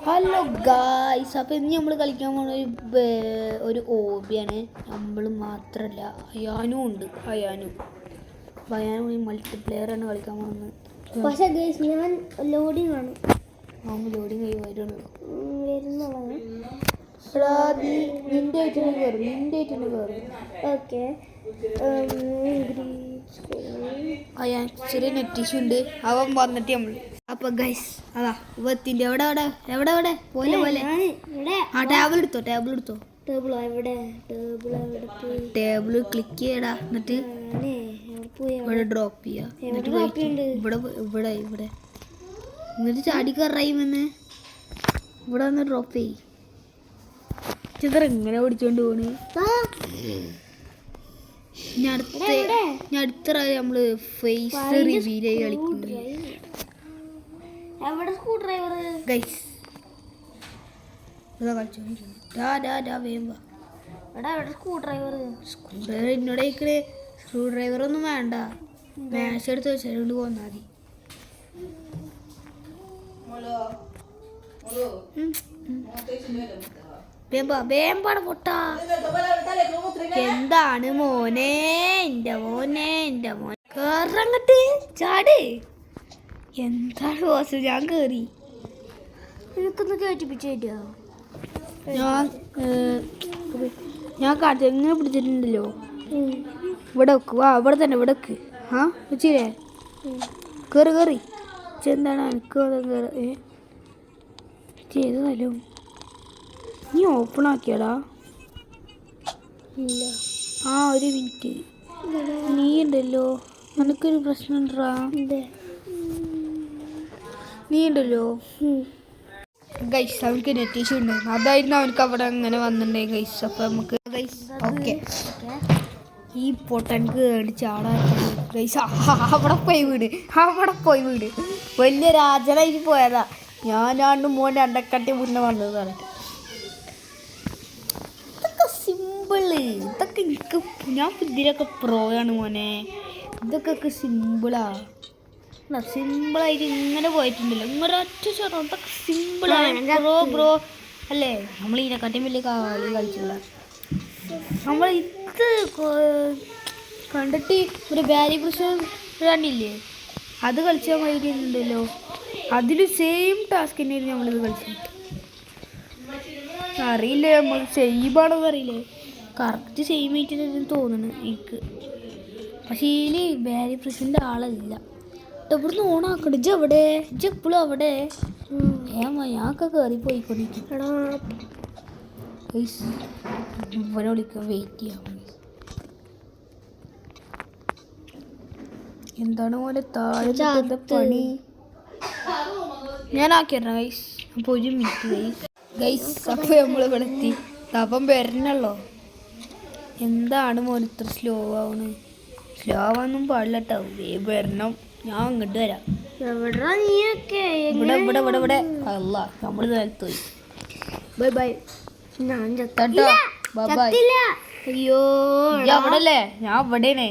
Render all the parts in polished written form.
Hello guys, അപ്പോൾ ഇന്ന് നമ്മൾ കളിക്കാൻ പോകുന്ന ഒരു ഹോബിയാണ്. നമ്മൾ മാത്രമല്ല, അയാനും ഉണ്ട്. അയാനും മൾട്ടിപ്ലെയറാണ് കളിക്കാൻ പോകുന്നത്. പക്ഷേ ഗൈസ് ഞാൻ ലോഡിങ് ആണ്. ലോഡിങ് ആയി വരുന്നുള്ളൂ. നിന്റെ കയറും. ഓക്കെ, അയാൻ ചെറിയ നെറ്റ് ഇഷ്യൂ ഉണ്ട്. അവൻ വന്നിട്ട് നമ്മൾ അപ്പൊ ഗൈസ് അതാ ഇവത്തിന്റെ എവിടെ പോലെ ആ ടേബിൾ എടുത്തോ ടേബിൾ ക്ലിക്ക് ചെയ്യടാ. എന്നിട്ട് ഇവിടെ ഡ്രോപ്പ് ചെയ്യാ. ഇവിടെ എന്നിട്ട് ചാടി കയറായിമെന്ന് ഇവിടെ വന്ന് ഡ്രോപ്പ് ചെയ്. ചിത്ര ഇങ്ങനെ ഓടിച്ചോണ്ട് പോണ്. ഞാൻ അടുത്ത നമ്മള് ഫേസ് റിവീൽ ആയി കളിക്കുന്നത്. എന്നോട് സ്ക്രൂ ഡ്രൈവർ ഒന്നും വേണ്ട, മാഷ് എടുത്ത് വെച്ചോണ്ട് പോന്നാ മതി. എന്താണ് മോനെ എന്റെ മോനെ കേറങ്ങട്ട് ചാട്. എന്താണ് ബോസ്? ഞാൻ കേറി. എനിക്കൊന്ന് കയറ്റിപ്പിച്ചോ. ഞാൻ കാണിച്ചു എങ്ങനെ പിടിച്ചിട്ടുണ്ടല്ലോ. ഇവിടെ വെക്ക്. ഇവിടെ തന്നെ ഇവിടെ വെക്ക്. വെച്ചില്ലേ? കേറി എന്താണ് എനിക്ക് ചെയ്തല്ലോ. നീ ഓപ്പൺ ആക്കിയടാ? ഇല്ല. ഒരു മിനിറ്റ്. നീ ഉണ്ടല്ലോ, നിനക്കൊരു പ്രശ്നം ഉണ്ടാ? നീ ഉണ്ടല്ലോ ഗൈസ്, അവനക്ക് നെറ്റ് ഇഷ്യൂ ഉണ്ട്. അതായിരുന്നു അവനക്ക് അവിടെ അങ്ങനെ വന്നിട്ടുണ്ടായി ഗൈസ്. അപ്പം നമുക്ക് ഗൈസ് ഓക്കെ ഈ പൊട്ടൻക്ക് ചാടാൻ ഗൈസ്. അവിടെ പോയി വീട് വലിയ രാജനായിട്ട് പോയതാ. ഞാനാണ്ട് മോൻ്റെ അണ്ടക്കട്ടി മുന്നേ വന്നതാണ്. ഇതൊക്കെ സിമ്പിള്. ഇതൊക്കെ എനിക്ക് ഞാൻ ഇതിലൊക്കെ പ്രോയാണ് മോനെ. ഇതൊക്കെ സിമ്പിളാ. സിമ്പിളായിട്ട് ഇങ്ങനെ പോയിട്ടുണ്ടല്ലോ. ഇങ്ങനെ ഒറ്റ ഷോട്ടോ. ഇതൊക്കെ സിമ്പിളാണ് ബ്രോ അല്ലേ? നമ്മൾ ഇതിനെക്കാട്ടിയും വലിയ കളി കളിച്ചില്ല. നമ്മൾ ഇത് കണ്ടിട്ട് ഒരു ബാരി പ്രശ്നം കണ്ടില്ലേ? അത് കളിച്ചാൽ മതിയുണ്ടല്ലോ. അതിൽ സെയിം ടാസ്ക് തന്നെയായിരുന്നു നമ്മളിത് കളിച്ചത്. അറിയില്ലേ, നമ്മൾ സെയിമാണെന്ന് അറിയില്ലേ? കറക്റ്റ് സെയിം ആയിട്ട് തോന്നുന്നു എനിക്ക്. പക്ഷേ ഇതിൽ ബാരി പ്രശ്നത്തിൻ്റെ ആളല്ല. ഇവിടുന്ന് ഓണാക്കണ്ട. എവിടെ എപ്പോഴും അവിടെ ഞാനൊക്കെ കയറി പോയിക്കൊണ്ടിരിക്കും. ഇവനെ വിളിക്കാൻ വെയിറ്റ് ചെയ്യാം. എന്താണ് പോലെ താഴെ പണി? ഞാൻ ആക്കിയാ ഗൈസ്. അപ്പോൾ ഒരു മിനിറ്റ് ഗൈസ്. അപ്പോൾ നമ്മൾ ഇവിടെ എത്തി. അപ്പം വരണല്ലോ. എന്താണ് മോൻ ഇത്ര സ്ലോ ആവണ്? സ്ലോ ആവാനൊന്നും പാടില്ല കേട്ടോ. വരണം. ഞാൻ അങ്ങോട്ട് വരാം. ഇവിടെ അല്ല, നമ്മൾ നേരത്തെ പോയി. ബൈ. ഞാൻ അയ്യോ അവിടെ അല്ലേ? ഞാൻ അവിടെയാണ്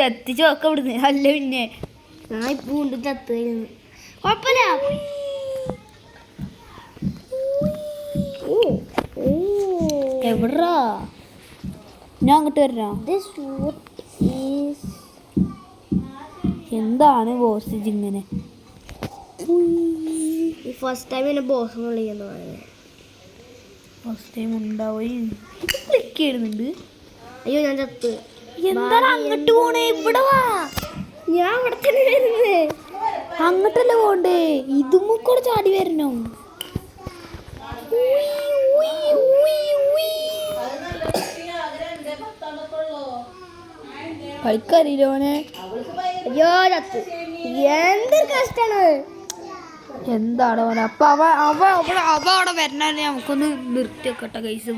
എത്തിച്ച് ഒക്കെ ഇവിടുന്ന്. അല്ല പിന്നെ ഞാൻ ഇപ്പൊ കൊണ്ട് ചത്ത് കുഴപ്പമില്ല. എവിടാ? ഞാൻ അങ്ങോട്ട് വരാം. എന്താണ് ബോസ് ഇങ്ങനെ? ഫസ്റ്റ് ടൈം എന്നെ ബോസ് വിളിക്കുന്നു. ഫസ്റ്റ് ടൈം ഉണ്ടാവും. ക്ലിക്ക് ചെയ്യുന്നുണ്ട്. അയ്യോ ഞാൻ ചത്ത്. എന്താണ് അങ്ങോട്ട് പോണേ? ഇവിടെ വാ. ഞാൻ ഇവിടെ തന്നെ വരുന്നേ. അങ്ങോട്ടല്ലേ പോണ്ടേ? ഇതും കൂടെ ചാടി വരണോ? കളിക്കറിയില്ലോനെ. അയ്യോ ചത്ത്. എന്തൊരു കഷ്ടാണ്. എന്താണ് മോനെ? അപ്പൊ അവ അവിടെ വരണ നമുക്കൊന്ന് നിർത്തിയൊക്കെ ഗൈസ്.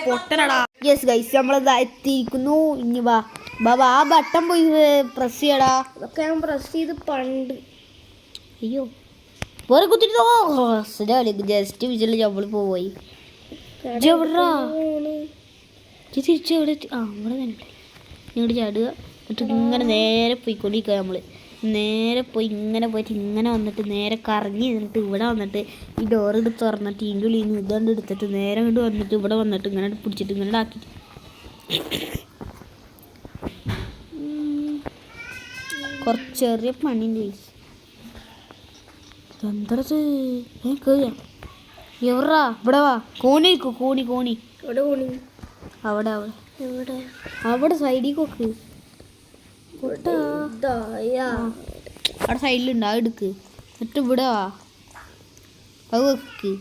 പൊട്ടനടാ. യെസ് ഗൈസ്, നമ്മളത് എത്തിയിരിക്കുന്നു. ഇനി വാ ആ ബട്ടൺ പോയി പ്രസ് ചെയ്യടാ. അതൊക്കെ ഞാൻ പ്രസ് ചെയ്ത് പണ്ട്. അയ്യോ വേറെ കുത്തിട്ട് ജസ്റ്റ് വിചാരിച്ചില്ല നമ്മൾ പോയി. തിരിച്ചെവിടെ? ഇവിടെ തന്നെ ഇങ്ങോട്ട് ചാടുക. എന്നിട്ട് ഇങ്ങനെ നേരെ പോയിക്കൊണ്ടിരിക്കുക. നമ്മൾ നേരെ പോയി ഇങ്ങനെ പോയിട്ട് ഇങ്ങനെ വന്നിട്ട് നേരെ കറങ്ങി നിന്നിട്ട് ഇവിടെ വന്നിട്ട് ഈ ഡോർ എടുത്ത് തുറന്നിട്ട് ഇതിൻ്റെ ഉള്ളിൽ നിന്ന് ഇതുകൊണ്ട് എടുത്തിട്ട് നേരെ ഇങ്ങോട്ട് വന്നിട്ട് ഇവിടെ വന്നിട്ട് ഇങ്ങനെ പിടിച്ചിട്ട് ഇങ്ങനെ ആക്കി കുറച്ച് ചെറിയ പണിൻ്റെ എന്തത് കേറിയാ എവറാ ഇവിടെ വാ കോണി കോണി കോണി ഇവിടെ പോണി അവിടെ അവിടെ എവിടെ അവിടെ സൈഡിൽ കൊക്ക് അവിടെ സൈഡിലുണ്ട് അത് എടുക്ക് എന്നിട്ട് ഇവിടെ വാ അത് വെക്ക്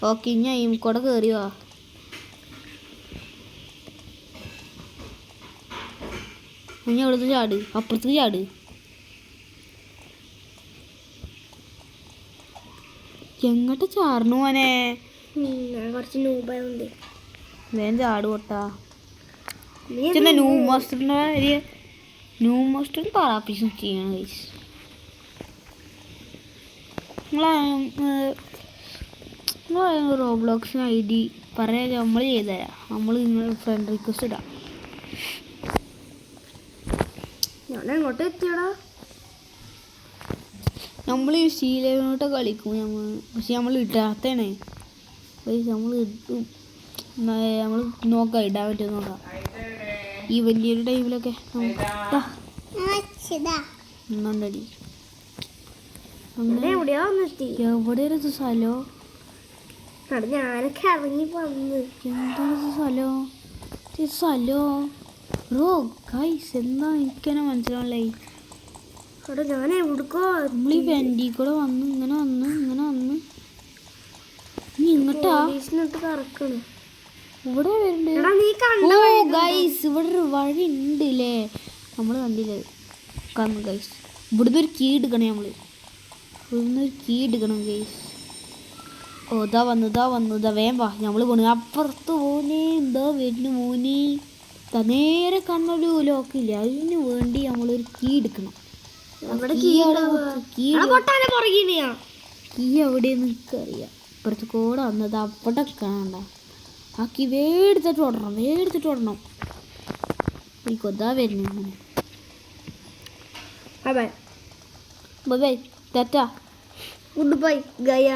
ഓക്കെ ഞാൻ കൂടെ കയറി വാ ഞാൻ ഇവിടുത്തെ ചാട് അപ്പുറത്തേക്ക് ചാട് എങ്ങോട്ട് ചാർന്നു മോനെ കുറച്ച് നൂബായുണ്ട് വേഗം ചാട് കൊട്ടാ ന്യൂ മാസ്റ്ററിന് പാറാപ്പിച്ചും ചെയ്യണം ഗൈസ് നിങ്ങളെ റോബ്ലോക്സിന് ID പറയാൻ നമ്മൾ ചെയ്തുതരാം നമ്മൾ നിങ്ങൾ ഫ്രണ്ട് റിക്വസ്റ്റ് ഇടാം ഞാൻ എങ്ങോട്ട് എത്തിയടാ നമ്മൾ ഈ ശീലനോട്ട് കളിക്കും നമ്മൾ പക്ഷെ നമ്മൾ ഇടാത്തതാണ് നമ്മൾ ഇട്ടും നമ്മൾ നോക്കാം ഇടാൻ പറ്റുമോ നോക്കാം ഈ വലിയൊരു ടൈമിലൊക്കെ ഒന്നടി എവിടെയൊരു സ്ഥലോ ഞാനൊക്കെ ഇറങ്ങി വന്ന് എന്താണ് സ്ഥലോ റോ ഗൈസ് എന്താ എനിക്കെന്നെ മനസ്സിലാവല്ലേ അവിടെ ഞാൻ എവിടുക്കോ നമ്മൾ ഈ വെൻഡി കൂടെ വന്ന് ഇങ്ങനെ വന്ന് നീ ഇങ്ങോട്ടാ കറക്കണ് ഇവിടെ വരുന്നുണ്ട് ഓ ഗൈസ് ഇവിടെ ഒരു വഴി ഉണ്ടല്ലേ നമ്മൾ കണ്ടില്ലേ കന്നു ഗൈസ് ഇവിടുന്ന് ഒരു കീ എടുക്കണേ നമ്മൾ ഇവിടുന്ന് ഒരു കീ എടുക്കണം ഗൈസ് ഓ ഇതാ വന്നു വേം വാ നമ്മൾ പോണു അപ്പുറത്ത് പോനെ എന്താ വരുന്നു മോനെ നേരെ കണ്ണൊരു ലോക്കില്ല അതിന് വേണ്ടി നമ്മളൊരു കീ എടുക്കണം കീ എവിടെയെന്ന് എനിക്കറിയാം ഇപ്പുറത്ത് കൂടെ വന്നത് അവിടെ കാണണ്ട ആ കീ വേടിച്ചിട്ട് ഓടണം ഈ കൊതാ വരുന്നു അങ്ങനെ ബൈ ടാറ്റാ ഗുഡ് ബൈ ഗയ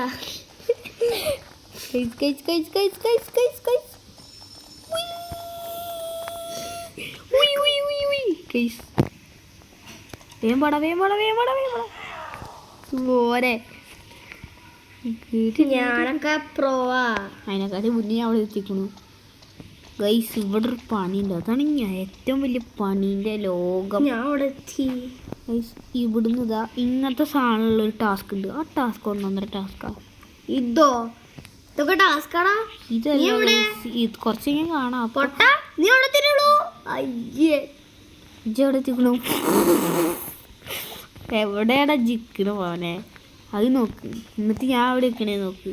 പോരെ ഞാനൊക്കെ പ്രോവാ അതിനെക്കാട്ടി മുന്നേ ഞാൻ അവിടെ എത്തിക്കണു ഗൈസ് ഇവിടെ ഒരു പണിയുണ്ട് അതാണ് ഞാൻ ഏറ്റവും വലിയ പണീൻ്റെ ലോകം ഞാൻ അവിടെ എത്തി ഗൈസ് ഇവിടുന്ന് ഇതാ ഇങ്ങനത്തെ സാധനമുള്ളൊരു ടാസ്ക് ഉണ്ട് ആ ടാസ്ക് 1.5 ടാസ്കാണ് ഇതൊക്കെ ടാസ്കാടാ ഇതല്ല ഇത് കുറച്ച് ഞാൻ കാണാം പൊട്ടാ നീ അവിടെ തിരുള്ളൂ അയ്യേ എവിടെ എത്തിക്കണു എവിടെയാടാ ജിക്കണ പോനെ അത് നോക്ക് എന്നിട്ട് ഞാൻ അവിടെ നിൽക്കണേ നോക്ക്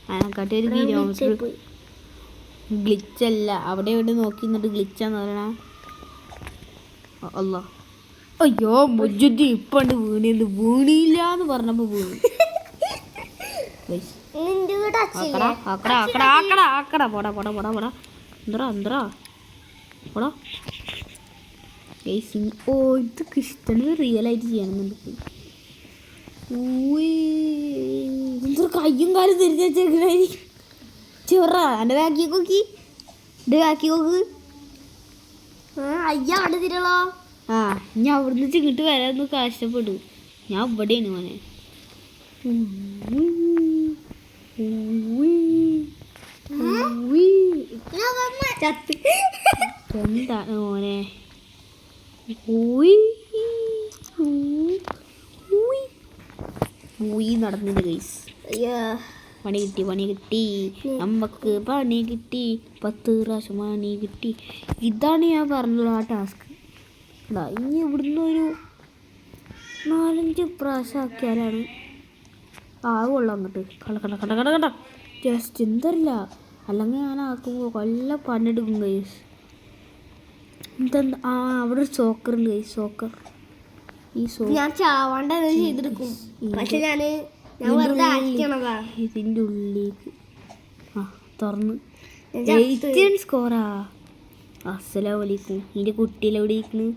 അതിനെക്കാട്ടി ഒരു കിലോമീറ്റർ ഗ്ലിച്ചല്ല അവിടെ എവിടെ നോക്കി എന്നിട്ട് ഗ്ലിച്ചാന്ന് പറയണ അല്ല അയ്യോ മൊജ്ജുദ്ദി ഇപ്പണ്ട് വീണില്ല എന്ന് പറഞ്ഞപ്പോ വീണു ഓ ഇതൊക്കെ ഇഷ്ടമാണ് റിയലായിട്ട് ചെയ്യണമെന്നുണ്ട് എന്തൊരു കയ്യും കാലും തിരിഞ്ഞു വെച്ചേക്കണേ ചെറ എൻ്റെ ബാക്കി നോക്കി എൻ്റെ ബാക്കി നോക്ക് അയ്യ അവിടെ തിരുള്ളോ ആ ഞാൻ അവിടുന്ന് ചിങ്ങിട്ട് വരാൻ കഷ്ടപ്പെടും ഞാൻ ഇവിടെയാണ് മോനെ എന്താണ് മോനെ നടന്നില്ല ഗൈസ് പണി കിട്ടി നമുക്ക് പണി കിട്ടി 10 പ്രാവശ്യം പണി കിട്ടി ഇതാണ് ഞാൻ പറഞ്ഞുള്ള ആ ടാസ്ക് ഇനി ഇവിടുന്ന് ഒരു 4-5 പ്രാവശ്യം ആക്കിയാലാണ് ആവുള്ളൂ അങ്ങോട്ട് കട ജസ്റ്റ് എന്തല്ല അല്ലെങ്കിൽ ഞാൻ ആക്കുമ്പോൾ കൊല്ല പണിയെടുക്കും ഗൈസ് എന്താ അവിടെ ഒരു സോക്കർ ഉണ്ട് ഗൈസ് സോക്കർ ഈ ഞാൻ ചാവാണ്ട ചെയ്തെടുക്കും പക്ഷെ ഞാൻ വെറുതെ ആക്കിയണതാ ഇതിൻ്റെ ഉള്ളിലേക്ക് തുറന്ന് സ്കോറാ അസ്സലാമു അലൈക്കും ഇതിൻ്റെ കുട്ടിയിലെവിടെ ഇരിക്കുന്നു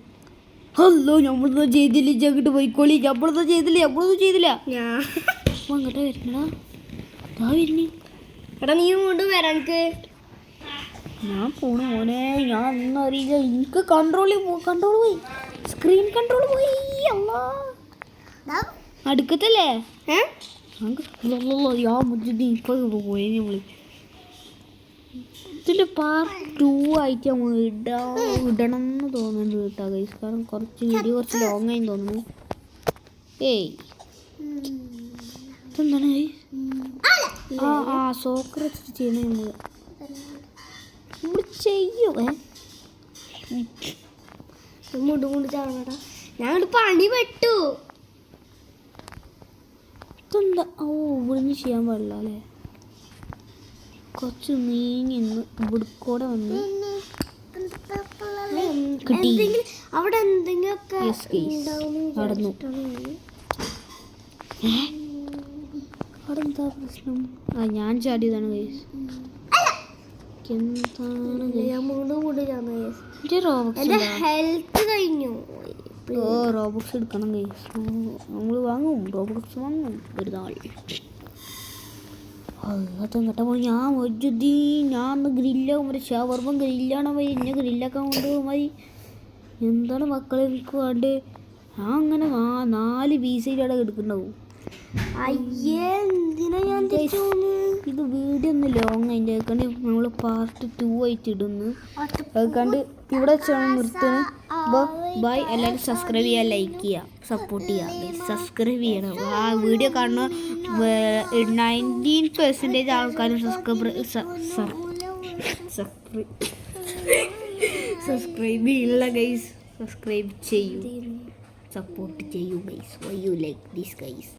ഹലോ നമ്മളൊന്നും ചെയ്തില്ല, അങ്ങോട്ട് പോയിക്കോളി. നമ്മളൊന്നും ചെയ്തില്ല. ഞാൻ അപ്പൊ അങ്ങോട്ട് വരണടാ. അതാ വരുന്നേ. എടാ നീ കൊണ്ട് വരാൻ എനിക്ക് ഞാൻ പോണു മോനെ. ഞാൻ ഒന്നും അറിയില്ല. എനിക്ക് കൺട്രോൾ പോയി. സ്ക്രീൻ കൺട്രോൾ പോയി. അല്ലാ അടുക്കത്തല്ലേ ഇപ്പൊ പോയി നമ്മള്. ഇതിന്റെ പാർട്ട് 2 ആയിട്ട് നമ്മൾ ഇടണം എന്ന് തോന്നുന്നുണ്ട് കേട്ടോ ഗൈസ്. കാരണം വീഡിയോ കുറച്ച് ലോങ് ആയി തോന്നുന്നു. ഏയ് ഇതെന്താണ് സോക്കർ വെച്ചിട്ട് ചെയ്യണ നമ്മള് ചെയ്യും. മുണ്ട് ചാടണടാ. ഞാൻ പണി പെട്ടു. ഇതെന്താ? ഇവിടുന്ന് ചെയ്യാൻ പാടില്ല അല്ലേ? കുറച്ച് നീങ്ങി ഇവിടെ കൂടെ വന്ന് കിട്ടി. അവിടെ എന്തെങ്കിലുമൊക്കെ നടന്നു. അവിടെ എന്താ പ്രശ്നം? ഞാൻ ചാടിയതാണ് ഗൈസ്. എന്താണ് ഹെൽത്ത് കഴിഞ്ഞു. റോബോക്സ് എടുക്കണം ഗൈസ്. നമ്മൾ വാങ്ങും, റോബോക്സ് വാങ്ങും ഒരു നാൾ. അതെങ്ങട്ടാ പോയി? ഞാൻ ഗ്രില്ലാകും. ഒരു ഷവർമ്മ ഗ്രില്ലാണ് പോയി. എന്നെ ഗ്രില്ലാക്കാൻ കൊണ്ടുപോകും മതി. എന്താണ് മക്കളെ എനിക്ക് വേണ്ടത്? ഞാൻ അങ്ങനെ 4 പീസയിലവിടെ എടുക്കണ്ടാവും. അയ്യേ എന്തിനാ ഞാൻ ഇത് വീഡിയോ ഒന്ന് ലോങ് അതിൻ്റെ കണ്ട് നമ്മൾ പാർട്ട് 2 ആയിട്ട് ഇടുന്നു. അതുകൊണ്ട് ഇവിടെ നിർത്തുന്നു. ബൈ. എല്ലാവരും സബ്സ്ക്രൈബ് ചെയ്യുക, ലൈക്ക് ചെയ്യുക, സപ്പോർട്ട് ചെയ്യുക. സബ്സ്ക്രൈബ് ചെയ്യണം. വീഡിയോ കാണുന്ന 19% ആൾക്കാരും സബ്സ്ക്രൈബ് ചെയ്യില്ല ഗൈസ്. സബ്സ്ക്രൈബ് ചെയ്യൂ, സപ്പോർട്ട് ചെയ്യൂ guys. Why you like this guys?